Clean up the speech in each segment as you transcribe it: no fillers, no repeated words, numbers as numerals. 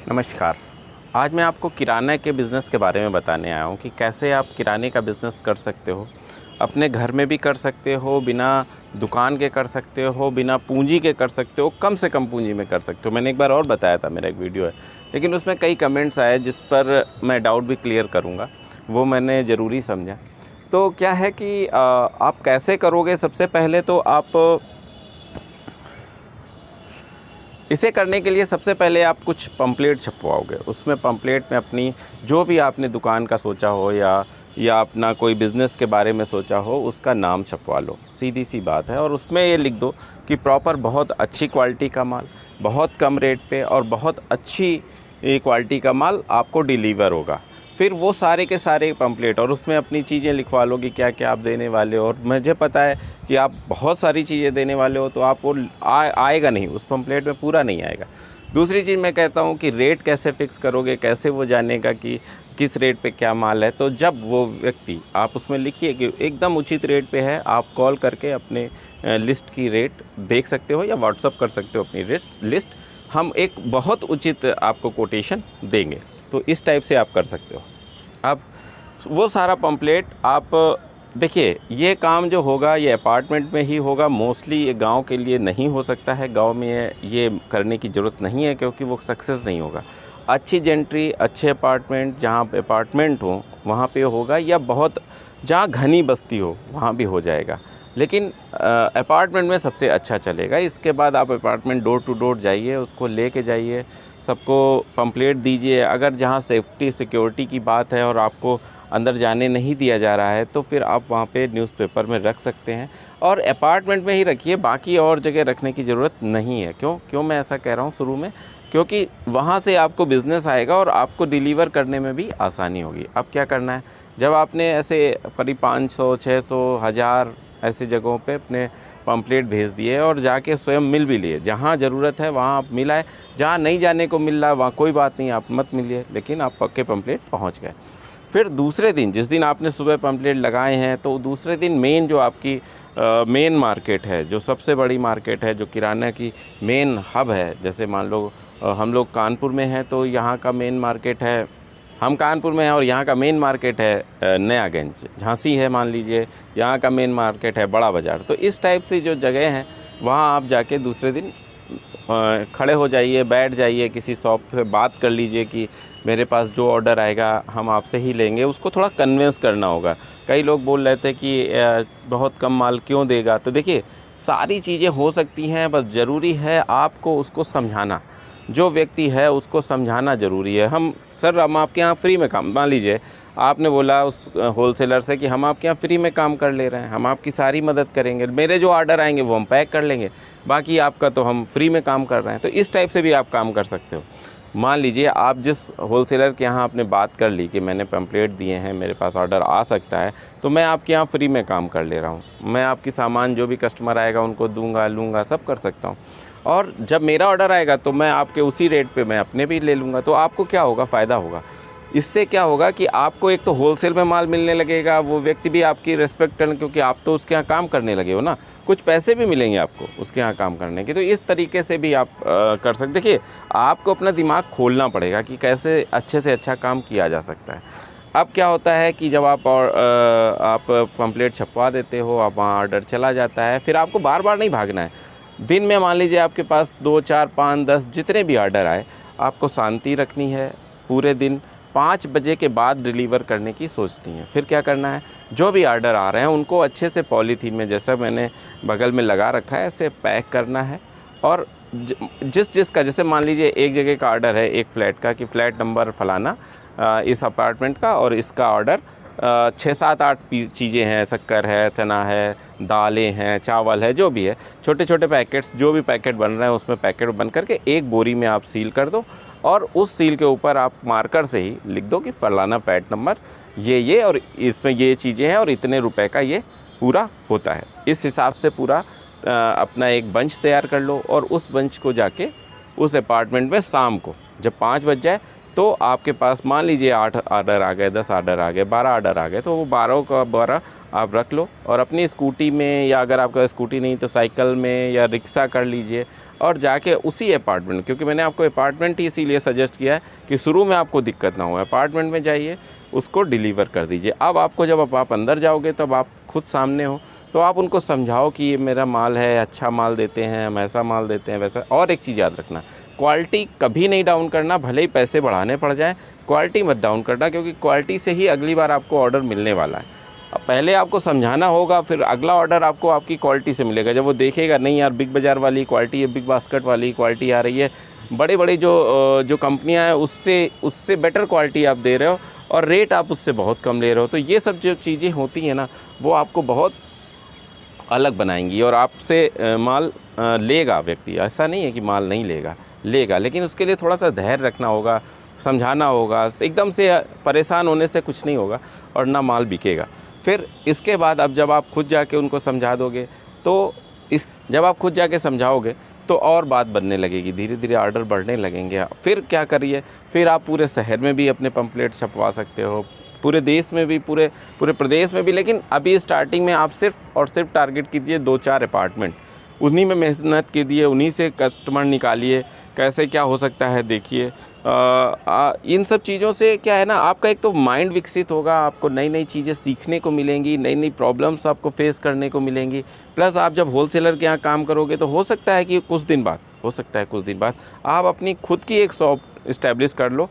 नमस्कार। आज मैं आपको किराना के बिज़नेस के बारे में बताने आया हूँ कि कैसे आप किराने का बिज़नेस कर सकते हो। अपने घर में भी कर सकते हो, बिना दुकान के कर सकते हो, बिना पूँजी के कर सकते हो, कम से कम पूँजी में कर सकते हो। मैंने एक बार और बताया था, मेरा एक वीडियो है, लेकिन उसमें कई कमेंट्स आए जिस पर मैं डाउट भी क्लियर करूँगा, वो मैंने ज़रूरी समझा। तो क्या है कि आप कैसे करोगे, सबसे पहले तो आप इसे करने के लिए सबसे पहले आप कुछ पम्पलेट छपवाओगे। उसमें पम्पलेट में अपनी जो भी आपने दुकान का सोचा हो या अपना कोई बिज़नेस के बारे में सोचा हो, उसका नाम छपवा लो, सीधी सी बात है। और उसमें ये लिख दो कि प्रॉपर बहुत अच्छी क्वालिटी का माल, बहुत कम रेट पे और बहुत अच्छी क्वालिटी का माल आपको डिलीवर होगा। फिर वो सारे के सारे पम्पलेट और उसमें अपनी चीज़ें लिखवा लो कि क्या क्या आप देने वाले हो। और मुझे पता है कि आप बहुत सारी चीज़ें देने वाले हो, तो आप वो आएगा नहीं, उस पम्पलेट में पूरा नहीं आएगा। दूसरी चीज़ मैं कहता हूँ कि रेट कैसे फ़िक्स करोगे, कैसे वो जानेगा कि किस रेट पे क्या माल है। तो जब वो व्यक्ति, आप उसमें लिखिए कि एकदम उचित रेट पे है, आप कॉल करके अपने लिस्ट की रेट देख सकते हो या व्हाट्सअप कर सकते हो अपनी लिस्ट। हम एक बहुत उचित आपको कोटेशन देंगे। तो इस टाइप से आप कर सकते हो। अब वो सारा पम्पलेट आप देखिए, ये काम जो होगा ये अपार्टमेंट में ही होगा मोस्टली। ये गांव के लिए नहीं हो सकता है, गांव में ये करने की ज़रूरत नहीं है, क्योंकि वो सक्सेस नहीं होगा। अच्छी जेंट्री, अच्छे अपार्टमेंट, जहां पे अपार्टमेंट हो वहाँ पे होगा, या बहुत जहाँ घनी बस्ती हो वहाँ भी हो जाएगा। लेकिन अपार्टमेंट में सबसे अच्छा चलेगा। इसके बाद आप अपार्टमेंट डोर टू डोर जाइए, उसको लेके जाइए, सबको पम्पलेट दीजिए। अगर जहाँ सेफ्टी सिक्योरिटी की बात है और आपको अंदर जाने नहीं दिया जा रहा है, तो फिर आप वहाँ पे न्यूज़पेपर में रख सकते हैं। और अपार्टमेंट में ही रखिए, बाकी और जगह रखने की ज़रूरत नहीं है। क्यों मैं ऐसा कह रहा हूँ शुरू में? क्योंकि वहाँ से आपको बिज़नेस आएगा और आपको डिलीवर करने में भी आसानी होगी। अब क्या करना है, जब आपने ऐसे करीब 500, 600, 1000 ऐसी जगहों पे अपने पम्पलेट भेज दिए और जाके स्वयं मिल भी लिए, जहाँ ज़रूरत है वहाँ आप मिलाए, जहाँ नहीं जाने को मिल रहा है वहाँ कोई बात नहीं, आप मत मिलिए, लेकिन आप पक्के पम्पलेट पहुँच गए। फिर दूसरे दिन, जिस दिन आपने सुबह पम्पलेट लगाए हैं, तो दूसरे दिन मेन जो आपकी मेन मार्केट है, जो सबसे बड़ी मार्केट है, जो किराना की मेन हब है, जैसे मान लो हम लोग कानपुर में हैं, तो यहाँ का मेन मार्केट है, हम कानपुर में हैं और यहाँ का मेन मार्केट है नयागंज, झांसी है मान लीजिए, यहाँ का मेन मार्केट है बड़ा बाज़ार। तो इस टाइप से जो जगह हैं, वहाँ आप जाके दूसरे दिन खड़े हो जाइए, बैठ जाइए, किसी शॉप से बात कर लीजिए कि मेरे पास जो ऑर्डर आएगा हम आपसे ही लेंगे। उसको थोड़ा कन्विंस करना होगा। कई लोग बोल रहे थे कि बहुत कम माल क्यों देगा। तो देखिए, सारी चीज़ें हो सकती हैं, बस ज़रूरी है आपको उसको समझाना। जो व्यक्ति है उसको समझाना ज़रूरी है। सर हम आपके यहाँ फ्री में काम, मान लीजिए आपने बोला उस होलसेलर से कि हम आपके यहाँ फ्री में काम कर ले रहे हैं, हम आपकी सारी मदद करेंगे, मेरे जो ऑर्डर आएंगे वो हम पैक कर लेंगे, बाकी आपका तो हम फ्री में काम कर रहे हैं। तो इस टाइप से भी आप काम कर सकते हो। मान लीजिए आप जिस होलसेलर के यहाँ आपने बात कर ली कि मैंने पैम्पलेट दिए हैं, मेरे पास ऑर्डर आ सकता है, तो मैं आपके यहाँ फ्री में काम कर ले रहा हूँ, मैं आपकी सामान जो भी कस्टमर आएगा उनको दूंगा, लूँगा, सब कर सकता हूँ। और जब मेरा ऑर्डर आएगा तो मैं आपके उसी रेट पे मैं अपने भी ले लूँगा। तो आपको क्या होगा, फ़ायदा होगा। इससे क्या होगा कि आपको एक तो होलसेल में माल मिलने लगेगा, वो व्यक्ति भी आपकी रिस्पेक्ट करने, क्योंकि आप तो उसके यहाँ काम करने लगे हो ना, कुछ पैसे भी मिलेंगे आपको उसके यहाँ काम करने के। तो इस तरीके से भी आप कर सकते। देखिए, आपको अपना दिमाग खोलना पड़ेगा कि कैसे अच्छे से अच्छा काम किया जा सकता है। अब क्या होता है कि जब आप पम्पलेट छपवा देते हो, आप वहाँ ऑर्डर चला जाता है, फिर आपको बार बार नहीं भागना है। दिन में मान लीजिए आपके पास 2, 4, 5, 10 जितने भी ऑर्डर आए, आपको शांति रखनी है। पूरे दिन 5 बजे के बाद डिलीवर करने की सोचनी है। फिर क्या करना है, जो भी ऑर्डर आ रहे हैं उनको अच्छे से पॉलीथीन में, जैसा मैंने बगल में लगा रखा है, ऐसे पैक करना है। और जिसका, जैसे मान लीजिए एक जगह का ऑर्डर है, एक फ्लैट का, कि फ्लैट नंबर फलाना इस अपार्टमेंट का, और इसका ऑर्डर 6, 7, 8 पीस चीज़ें हैं, शक्कर है, चना है, दालें हैं, चावल है, जो भी है, छोटे छोटे पैकेट्स, जो भी पैकेट बन रहे हैं उसमें पैकेट बन करके एक बोरी में आप सील कर दो। और उस सील के ऊपर आप मार्कर से ही लिख दो कि फलाना फ्लैट नंबर ये और इसमें ये चीज़ें हैं और इतने रुपए का ये पूरा होता है। इस हिसाब से पूरा अपना एक बंच तैयार कर लो। और उस बंच को जाके उस अपार्टमेंट में शाम को जब 5 बज जाए, तो आपके पास मान लीजिए 8 ऑर्डर आ गए, 10 ऑर्डर आ गए, 12 ऑर्डर आ गए, तो वो 12 का 12 आप रख लो। और अपनी स्कूटी में, या अगर आपका स्कूटी नहीं तो साइकिल में या रिक्शा कर लीजिए, और जाके उसी अपार्टमेंट, क्योंकि मैंने आपको अपार्टमेंट ही इसीलिए सजेस्ट किया है कि शुरू में आपको दिक्कत ना हो, अपार्टमेंट में जाइए, उसको डिलीवर कर दीजिए। अब आपको जब आप अंदर जाओगे तब आप खुद सामने हो, तो आप उनको समझाओ कि ये मेरा माल है, अच्छा माल देते हैं, हम ऐसा माल देते हैं वैसा। और एक चीज़ याद रखना, क्वालिटी कभी नहीं डाउन करना, भले ही पैसे बढ़ाने पड़ जाए, क्वालिटी मत डाउन करना, क्योंकि क्वालिटी से ही अगली बार आपको ऑर्डर मिलने वाला है। अब पहले आपको समझाना होगा, फिर अगला ऑर्डर आपको आपकी क्वालिटी से मिलेगा। जब वो देखेगा नहीं यार बिग बाज़ार वाली क्वालिटी है, बिग बास्केट वाली क्वालिटी आ रही है, बड़े बड़े जो कंपनियां हैं उससे बेटर क्वालिटी आप दे रहे हो और रेट आप उससे बहुत कम ले रहे हो, तो ये सब जो चीज़ें होती हैं ना, वो आपको बहुत अलग बनाएंगी और आपसे माल लेगा व्यक्ति। ऐसा नहीं है कि माल नहीं लेगा, लेकिन उसके लिए थोड़ा सा धैर्य रखना होगा, समझाना होगा। एकदम से परेशान होने से कुछ नहीं होगा और ना माल बिकेगा। फिर इसके बाद अब जब आप खुद जाके उनको समझा दोगे, तो जब आप खुद जाके समझाओगे तो और बात बनने लगेगी, धीरे धीरे ऑर्डर बढ़ने लगेंगे। फिर क्या करिए, फिर आप पूरे शहर में भी अपने पंपलेट छपवा सकते हो, पूरे देश में भी, पूरे प्रदेश में भी। लेकिन अभी स्टार्टिंग में आप सिर्फ और सिर्फ टारगेट कीजिए 2-4 अपार्टमेंट, उन्हीं में मेहनत कीजिए, उन्हीं से कस्टमर निकालिए। कैसे क्या हो सकता है देखिए। इन सब चीज़ों से क्या है ना, आपका एक तो माइंड विकसित होगा, आपको नई नई चीज़ें सीखने को मिलेंगी, नई नई प्रॉब्लम्स आपको फेस करने को मिलेंगी। प्लस आप जब होलसेलर के यहाँ काम करोगे तो हो सकता है कि कुछ दिन बाद आप अपनी खुद की एक शॉप इस्टेब्लिश कर लो,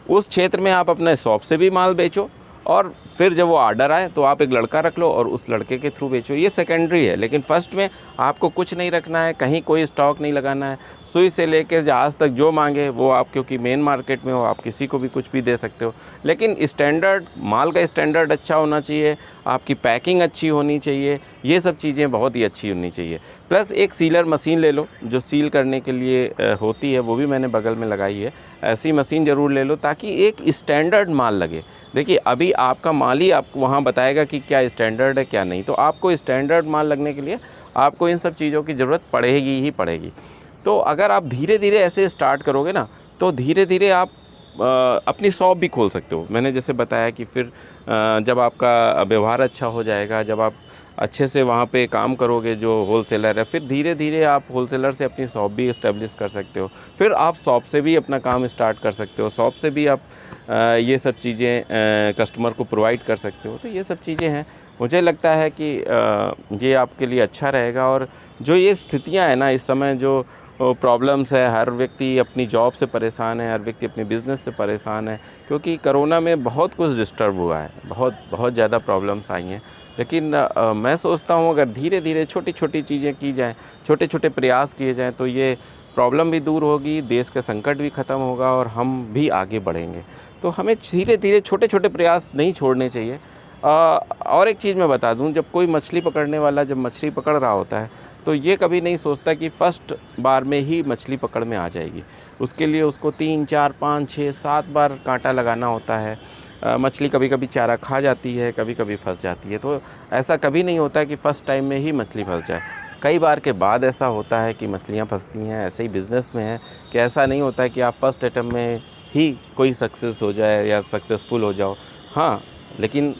उस क्षेत्र में आप अपने शॉप से भी माल बेचो, और फिर जब वो ऑर्डर आए तो आप एक लड़का रख लो और उस लड़के के थ्रू बेचो। ये सेकेंडरी है, लेकिन फर्स्ट में आपको कुछ नहीं रखना है, कहीं कोई स्टॉक नहीं लगाना है। सुई से लेके जहाज़ तक जो मांगे वो आप, क्योंकि मेन मार्केट में हो, आप किसी को भी कुछ भी दे सकते हो। लेकिन स्टैंडर्ड माल का स्टैंडर्ड अच्छा होना चाहिए, आपकी पैकिंग अच्छी होनी चाहिए, ये सब चीज़ें बहुत ही अच्छी होनी चाहिए। प्लस एक सीलर मशीन ले लो, जो सील करने के लिए होती है, वो भी मैंने बगल में लगाई है। ऐसी मशीन ज़रूर ले लो ताकि एक स्टैंडर्ड माल लगे। देखिए अभी आपका माल ही आपको वहाँ बताएगा कि क्या स्टैंडर्ड है क्या नहीं, तो आपको स्टैंडर्ड माल लगने के लिए आपको इन सब चीज़ों की ज़रूरत पड़ेगी ही पड़ेगी। तो अगर आप धीरे धीरे ऐसे स्टार्ट करोगे ना, तो धीरे धीरे आप अपनी शॉप भी खोल सकते हो। मैंने जैसे बताया कि फिर जब आपका व्यवहार अच्छा हो जाएगा, जब आप अच्छे से वहाँ पे काम करोगे जो होलसेलर है, फिर धीरे धीरे आप होलसेलर से अपनी शॉप भी इस्टेब्लिश कर सकते हो। फिर आप शॉप से भी अपना काम स्टार्ट कर सकते हो, शॉप से भी आप ये सब चीज़ें कस्टमर को प्रोवाइड कर सकते हो। तो ये सब चीज़ें हैं, मुझे लगता है कि ये आपके लिए अच्छा रहेगा। और जो ये स्थितियाँ हैं ना इस समय, जो प्रॉब्लम्स है, हर व्यक्ति अपनी जॉब से परेशान है, हर व्यक्ति अपने बिज़नेस से परेशान है, क्योंकि कोरोना में बहुत कुछ डिस्टर्ब हुआ है, बहुत ज़्यादा प्रॉब्लम्स आई हैं। लेकिन मैं सोचता हूँ अगर धीरे धीरे छोटी छोटी चीज़ें की जाएँ, छोटे छोटे प्रयास किए जाएँ, तो ये प्रॉब्लम भी दूर होगी, देश का संकट भी ख़त्म होगा और हम भी आगे बढ़ेंगे। तो हमें धीरे धीरे छोटे छोटे प्रयास नहीं छोड़ने चाहिए। और एक चीज़ मैं बता दूं, जब कोई मछली पकड़ने वाला जब मछली पकड़ रहा होता है, तो ये कभी नहीं सोचता कि फ़र्स्ट बार में ही मछली पकड़ में आ जाएगी। उसके लिए उसको 3, 4, 5, 6, 7 बार कांटा लगाना होता है। मछली कभी कभी चारा खा जाती है, कभी कभी फंस जाती है। तो ऐसा कभी नहीं होता है कि फ़र्स्ट टाइम में ही मछली फंस जाए, कई बार के बाद ऐसा होता है कि मछलियाँ फंसती हैं। ऐसे ही बिज़नेस में है कि ऐसा नहीं होता है कि आप फ़र्स्ट अटेम्प्ट में ही कोई सक्सेस हो जाए या सक्सेसफुल हो जाओ। हाँ, लेकिन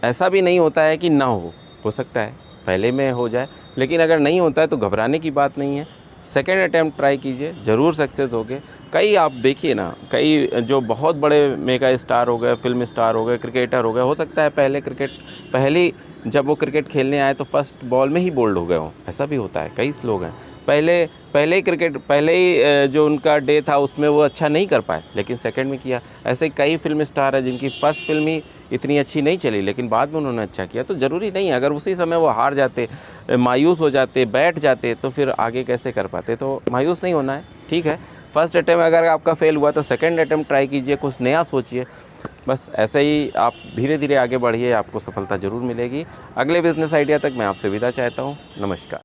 ऐसा भी नहीं होता है कि ना हो सकता है पहले में हो जाए, लेकिन अगर नहीं होता है तो घबराने की बात नहीं है। सेकेंड अटैम्प्ट ट्राई कीजिए, ज़रूर सक्सेस होगे। कई आप देखिए ना, कई जो बहुत बड़े मेगा स्टार हो गए, फिल्म स्टार हो गए, क्रिकेटर हो गए, हो सकता है पहले जब वो क्रिकेट खेलने आए तो फर्स्ट बॉल में ही बोल्ड हो गए हों, ऐसा भी होता है। कई लोग हैं पहले ही जो उनका डे था उसमें वो अच्छा नहीं कर पाए, लेकिन सेकंड में किया। ऐसे कई फिल्म स्टार हैं जिनकी फ़र्स्ट फिल्म ही इतनी अच्छी नहीं चली, लेकिन बाद में उन्होंने अच्छा किया। तो ज़रूरी नहीं है अगर उसी समय वो हार जाते, मायूस हो जाते, बैठ जाते, तो फिर आगे कैसे कर पाते। तो मायूस नहीं होना है, ठीक है। फर्स्ट अटैम्प्ट अगर आपका फेल हुआ तो सेकंड अटैम्प्ट ट्राई कीजिए, कुछ नया सोचिए। बस ऐसे ही आप धीरे धीरे आगे बढ़िए, आपको सफलता ज़रूर मिलेगी। अगले बिज़नेस आइडिया तक मैं आपसे विदा चाहता हूँ। नमस्कार।